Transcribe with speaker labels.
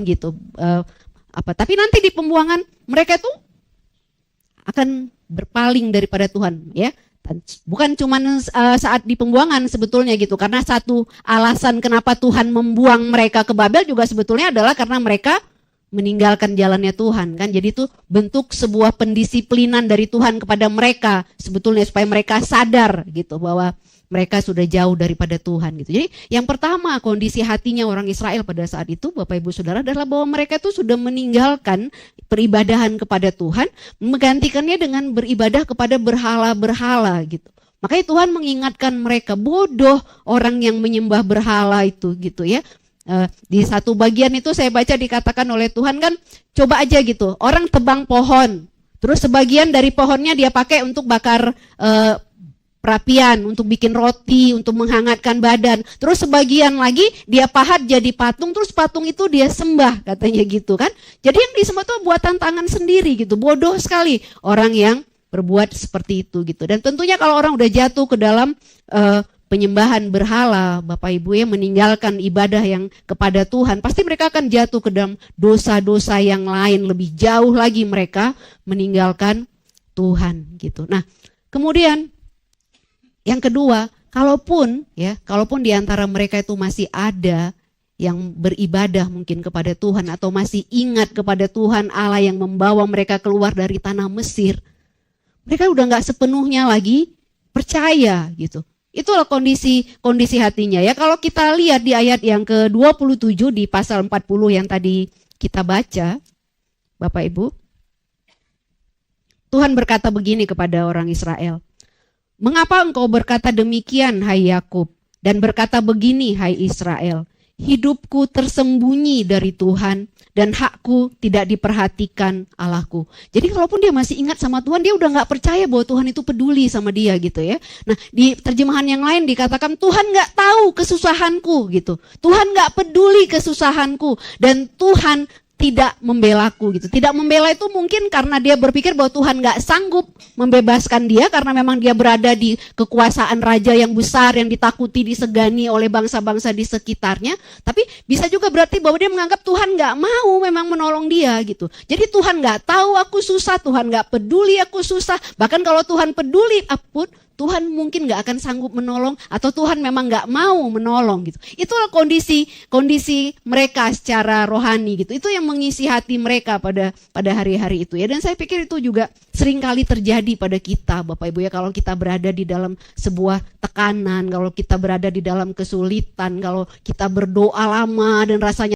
Speaker 1: gitu. Tapi nanti di pembuangan mereka tuh akan berpaling daripada Tuhan, ya. Bukan cuma saat di pembuangan sebetulnya gitu, karena satu alasan kenapa Tuhan membuang mereka ke Babel juga sebetulnya adalah karena mereka meninggalkan jalannya Tuhan, kan. Jadi itu bentuk sebuah pendisiplinan dari Tuhan kepada mereka sebetulnya, supaya mereka sadar gitu bahwa mereka sudah jauh daripada Tuhan gitu. Jadi yang pertama, kondisi hatinya orang Israel pada saat itu, Bapak Ibu Saudara, adalah bahwa mereka itu sudah meninggalkan peribadahan kepada Tuhan, menggantikannya dengan beribadah kepada berhala-berhala gitu. Makanya Tuhan mengingatkan mereka, bodoh orang yang menyembah berhala itu gitu ya. Di satu bagian itu saya baca dikatakan oleh Tuhan, kan, coba aja gitu, orang tebang pohon, terus sebagian dari pohonnya dia pakai untuk bakar perapian, untuk bikin roti, untuk menghangatkan badan. Terus sebagian lagi dia pahat jadi patung, terus patung itu dia sembah, katanya gitu kan. Jadi yang disembah itu buatan tangan sendiri gitu. Bodoh sekali orang yang berbuat seperti itu gitu. Dan tentunya kalau orang udah jatuh ke dalam penyembahan berhala, Bapak Ibu ya, meninggalkan ibadah yang kepada Tuhan, pasti mereka akan jatuh ke dalam dosa-dosa yang lain, lebih jauh lagi mereka meninggalkan Tuhan gitu. Nah, kemudian yang kedua, kalaupun di antara mereka itu masih ada yang beribadah mungkin kepada Tuhan, atau masih ingat kepada Tuhan Allah yang membawa mereka keluar dari tanah Mesir, mereka udah nggak sepenuhnya lagi percaya gitu. Itulah kondisi hatinya ya. Kalau kita lihat di ayat yang ke-27 di pasal 40 yang tadi kita baca, Bapak Ibu, Tuhan berkata begini kepada orang Israel. Mengapa engkau berkata demikian, hai Yakub, dan berkata begini, hai Israel? Hidupku tersembunyi dari Tuhan, dan hakku tidak diperhatikan Allahku. Jadi kalaupun dia masih ingat sama Tuhan, dia udah gak percaya bahwa Tuhan itu peduli sama dia gitu ya. Nah, di terjemahan yang lain dikatakan Tuhan gak tahu kesusahanku gitu. Tuhan gak peduli kesusahanku, dan Tuhan tidak membelaku gitu. Tidak membela itu mungkin karena dia berpikir bahwa Tuhan gak sanggup membebaskan dia, karena memang dia berada di kekuasaan raja yang besar, yang ditakuti, disegani oleh bangsa-bangsa di sekitarnya. Tapi bisa juga berarti bahwa dia menganggap Tuhan gak mau memang menolong dia gitu. Jadi Tuhan gak tahu aku susah, Tuhan gak peduli aku susah. Bahkan kalau Tuhan peduli pun, Tuhan mungkin gak akan sanggup menolong, atau Tuhan memang gak mau menolong gitu. Itulah kondisi mereka secara rohani gitu. Itu yang mengisi hati mereka pada hari-hari itu ya. Dan saya pikir itu juga seringkali terjadi pada kita, Bapak Ibu ya, kalau kita berada di dalam sebuah tekanan, kalau kita berada di dalam kesulitan, kalau kita berdoa lama dan rasanya